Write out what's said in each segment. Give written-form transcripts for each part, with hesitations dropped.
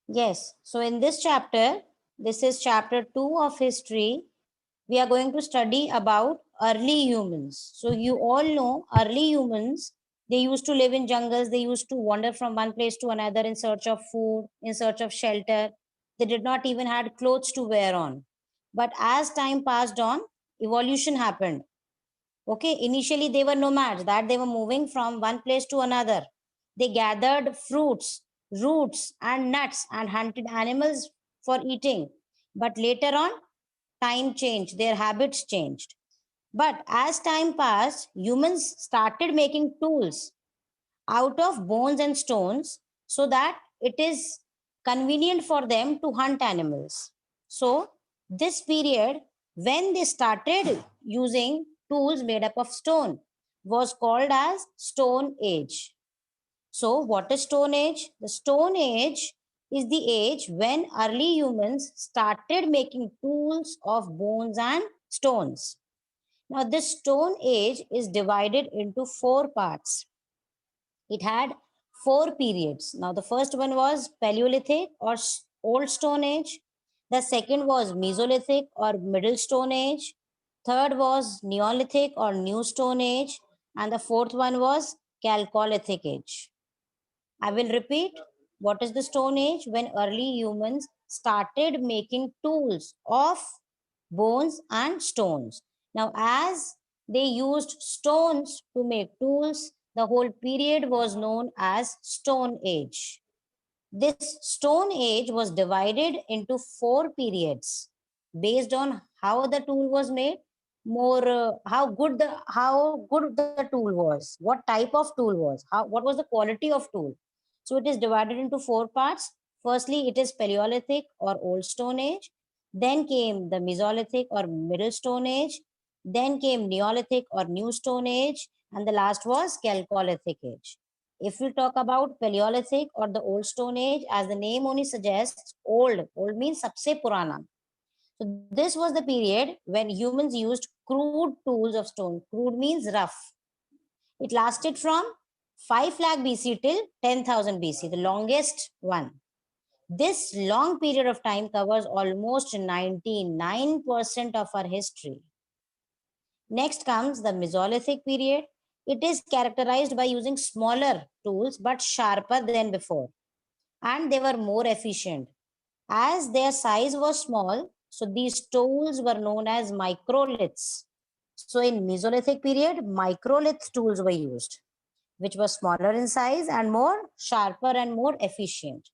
Yes. So in this chapter, this is chapter 2 of history. We are going to study about early humans. So you all know early humans, they used to live in jungles. They used to wander from one place to another in search of food, in search of shelter. They did not even had clothes to wear on. But as time passed on, evolution happened. Okay, initially they were nomads, that they were moving from one place to another. They gathered fruits, roots, and nuts and hunted animals for eating. But later on, time changed, their habits changed. But as time passed, humans started making tools out of bones and stones so that it is convenient for them to hunt animals. So, this period, when they started using tools made up of stone, was called as Stone Age. So, what is Stone Age? The Stone Age is the age when early humans started making tools of bones and stones. Now, this Stone Age is divided into four parts. It had four periods. Now, the first one was Paleolithic or Old Stone Age. The second was Mesolithic or Middle Stone Age. Third was Neolithic or New Stone Age. And the fourth one was Chalcolithic Age. I will repeat, what is the Stone Age? When early humans started making tools of bones and stones. Now, as they used stones to make tools, the whole period was known as Stone Age. This Stone Age was divided into four periods based on how the tool was made, more how good the tool was, what type of tool was, how what was the quality of tool. So it is divided into four parts. Firstly, it is Paleolithic or Old Stone Age. Then came the Mesolithic or Middle Stone Age. Then came Neolithic or New Stone Age, and the last was Chalcolithic Age. If we talk about Paleolithic or the Old Stone Age, as the name only suggests, old means sabse purana. So this was the period when humans used crude tools of stone. Crude means rough. It lasted from 5 lakh BC till 10,000 BC, the longest one. This long period of time covers almost 99% of our history. Next comes the Mesolithic period. It is characterized by using smaller tools but sharper than before, and they were more efficient. As their size was small, so these tools were known as microliths. So in Mesolithic period, microlith tools were used, which was smaller in size and more sharper and more efficient.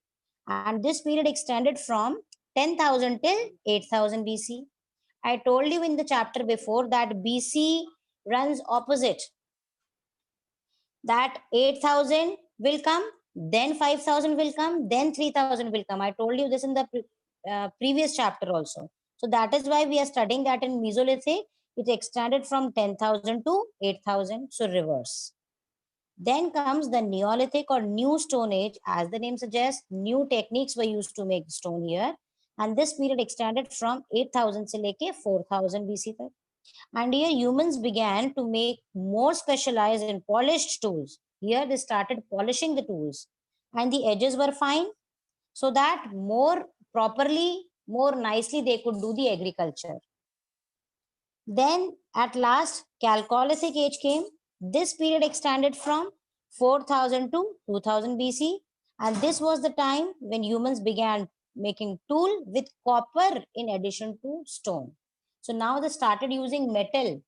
And this period extended from 10,000 till 8,000 BC. I told you in the chapter before that BC runs opposite, that 8,000 will come, then 5,000 will come, then 3,000 will come. I told you this in the previous chapter also. So that is why we are studying that in Mesolithic, it extended from 10,000 to 8,000, so reverse. Then comes the Neolithic or New Stone Age. As the name suggests, new techniques were used to make stone here. And this period extended from 8,000 se leke 4,000 BC tak. And here humans began to make more specialized and polished tools. Here they started polishing the tools. And the edges were fine so that more properly, more nicely they could do the agriculture. Then at last, Chalcolithic age came. This period extended from 4,000 to 2000 BC. And this was the time when humans began making tool with copper in addition to stone. So now they started using metal.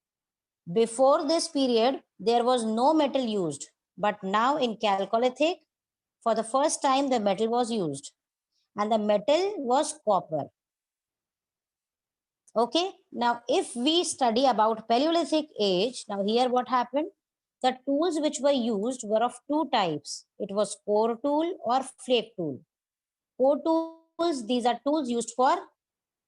Before this period, there was no metal used. But now in Chalcolithic, for the first time, the metal was used. And the metal was copper. Okay, now if we study about Paleolithic age, now here what happened? The tools which were used were of two types. It was core tool or flake tool. Core tools, these are tools used for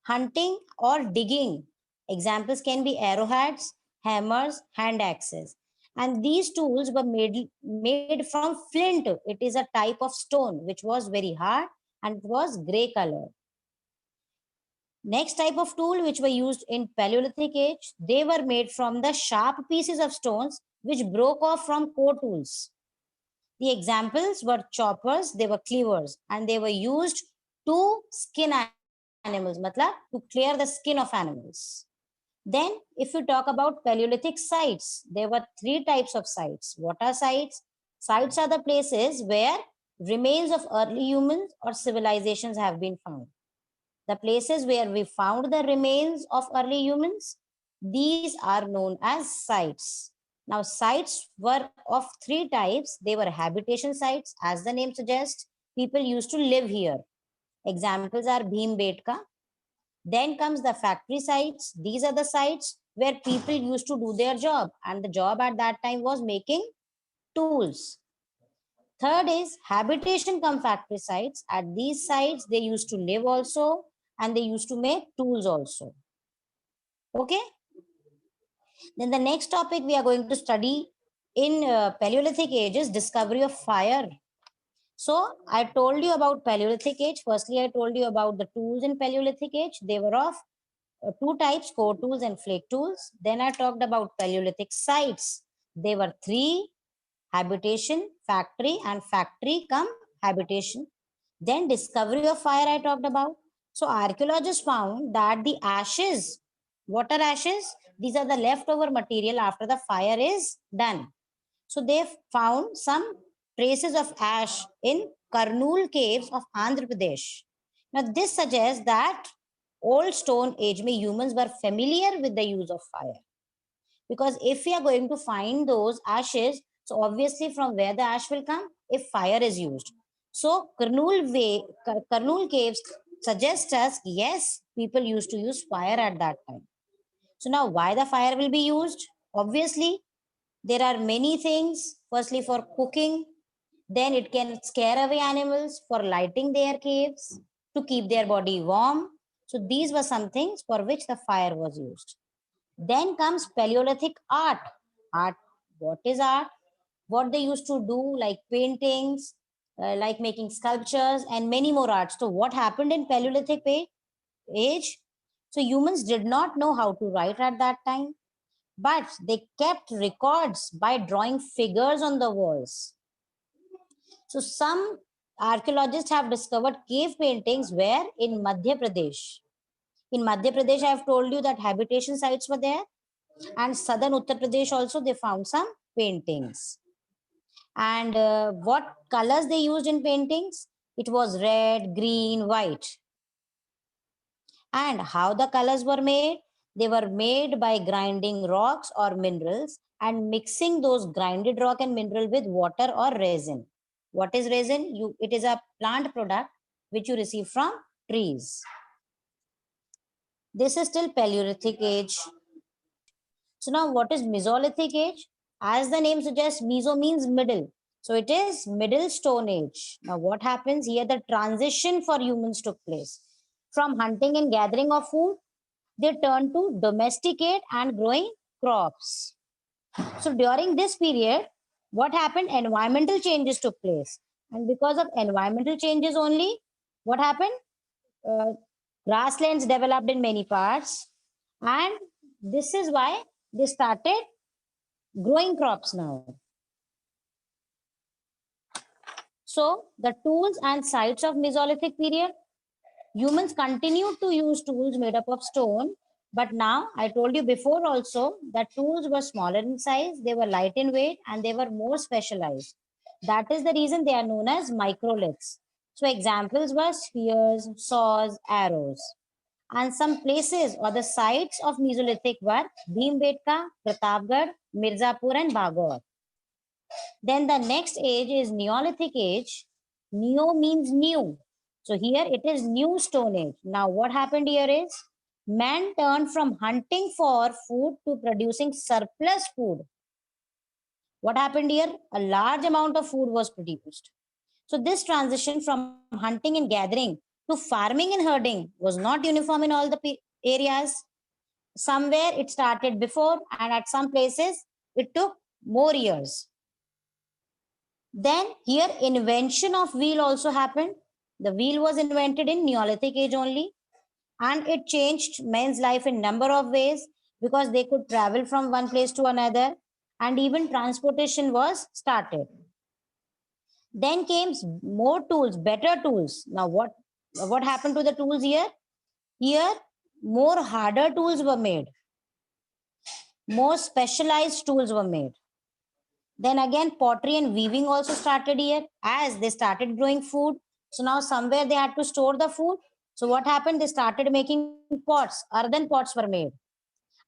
hunting or digging. Examples can be arrowheads, hammers, hand axes. And these tools were made from flint. It is a type of stone which was very hard and it was gray color. Next type of tool which were used in Paleolithic age, they were made from the sharp pieces of stones which broke off from core tools. The examples were choppers, they were cleavers, and they were used to skin animals, matlab to clear the skin of animals. Then if you talk about Paleolithic sites, there were 3 types of sites. What are sites? Sites are the places where remains of early humans or civilizations have been found. The places where we found the remains of early humans, these are known as sites. Now, sites were of 3 types. They were habitation sites, as the name suggests. People used to live here. Examples are Bhimbetka. Then comes the factory sites. These are the sites where people used to do their job, and the job at that time was making tools. Third is habitation cum factory sites. At these sites, they used to live also, and they used to make tools also. Okay. Then the next topic we are going to study in Paleolithic age is discovery of fire. So I told you about Paleolithic age. Firstly, I told you about the tools in Paleolithic age. They were of 2 types, core tools and flake tools. Then I talked about Paleolithic sites. They were 3: habitation, factory, and factory come habitation. Then discovery of fire I talked about. So archaeologists found that the ashes, what are ashes? These are the leftover material after the fire is done. So they found some traces of ash in Karnool caves of Andhra Pradesh. Now this suggests that old stone age mein humans were familiar with the use of fire. Because if we are going to find those ashes, so obviously from where the ash will come? If fire is used. So Karnool caves suggest us, yes, people used to use fire at that time. So now why the fire will be used? Obviously, there are many things. Firstly, for cooking, then it can scare away animals, for lighting their caves, to keep their body warm. So these were some things for which the fire was used. Then comes Paleolithic art. Art, what is art? What they used to do, like paintings, like making sculptures, and many more arts. So what happened in Paleolithic age? So humans did not know how to write at that time, but they kept records by drawing figures on the walls. So some archaeologists have discovered cave paintings where in Madhya Pradesh. In Madhya Pradesh, I have told you that habitation sites were there, and southern Uttar Pradesh also they found some paintings. And what colors they used in paintings? It was red, green, white. And how the colors were made? They were made by grinding rocks or minerals and mixing those grinded rock and mineral with water or resin. What is resin? It is a plant product which you receive from trees. This is still Paleolithic age. So now what is Mesolithic age? As the name suggests, Meso means middle. So it is middle stone age. Now what happens here? The transition for humans took place. From hunting and gathering of food, they turned to domesticate and growing crops. So during this period, what happened? Environmental changes took place. And because of environmental changes only, what happened? Uh, Grasslands developed in many parts. And this is why they started growing crops now. So the tools and sites of Mesolithic period, humans continued to use tools made up of stone, but now I told you before also that tools were smaller in size, they were light in weight, and they were more specialized. That is the reason they are known as microliths. So examples were spears, saws, arrows. And some places or the sites of Mesolithic were Bhimbetka, Pratapgarh, Mirzapur, and Bhagor. Then the next age is Neolithic age. Neo means new. So here it is new stone age. Now what happened here is man turned from hunting for food to producing surplus food. What happened here? A large amount of food was produced. So this transition from hunting and gathering to farming and herding was not uniform in all the areas. Somewhere it started before, and at some places it took more years. Then here invention of wheel also happened. The wheel was invented in Neolithic age only, and it changed men's life in number of ways because they could travel from one place to another, and even transportation was started. Then came more tools, better tools. Now what What happened to the tools here? Here, more harder tools were made. More specialized tools were made. Then again, pottery and weaving also started here as they started growing food. So now somewhere they had to store the food. So what happened? They started making pots, earthen pots were made.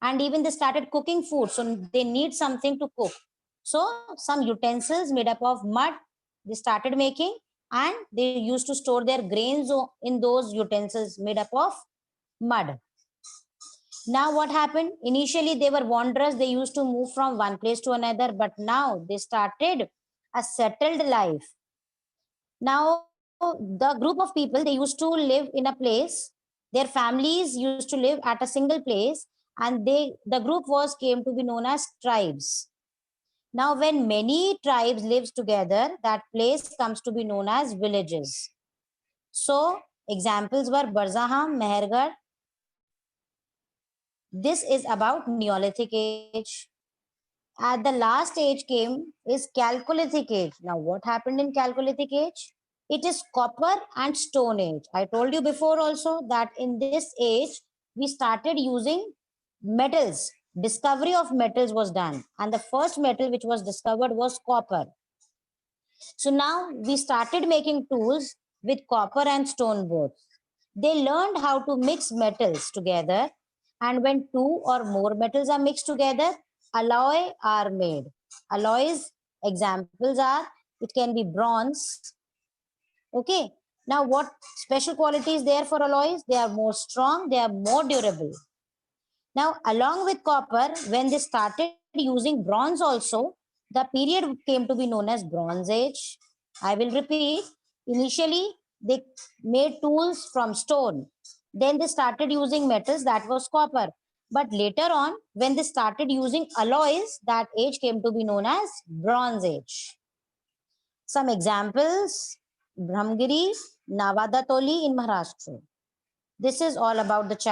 And even they started cooking food. So they need something to cook. So some utensils made up of mud, they started making, and they used to store their grains in those utensils made up of mud. Now what happened? Initially they were wanderers. They used to move from one place to another, but now they started a settled life. Now the group of people, they used to live in a place. Their families used to live at a single place, and the group came to be known as tribes. Now when many tribes lives together, that place comes to be known as villages. So examples were Barzaham, Mehergarh. This is about Neolithic age. At the last age came is Chalcolithic age. Now what happened in Chalcolithic age? It is copper and stone age. I told you before also that in this age we started using metals. Discovery of metals was done, and the first metal which was discovered was copper. So now we started making tools with copper and stone both. They learned how to mix metals together, and when two or more metals are mixed together, alloy are made. Alloys examples are, it can be bronze. Okay. Now what special quality is there for alloys? They are more strong, they are more durable. Now along with copper, when they started using bronze also, the period came to be known as Bronze Age. I will repeat. Initially, they made tools from stone. Then they started using metals, that was copper. But later on, when they started using alloys, that age came to be known as Bronze Age. Some examples, Brahmgiri, Navadatoli in Maharashtra. This is all about the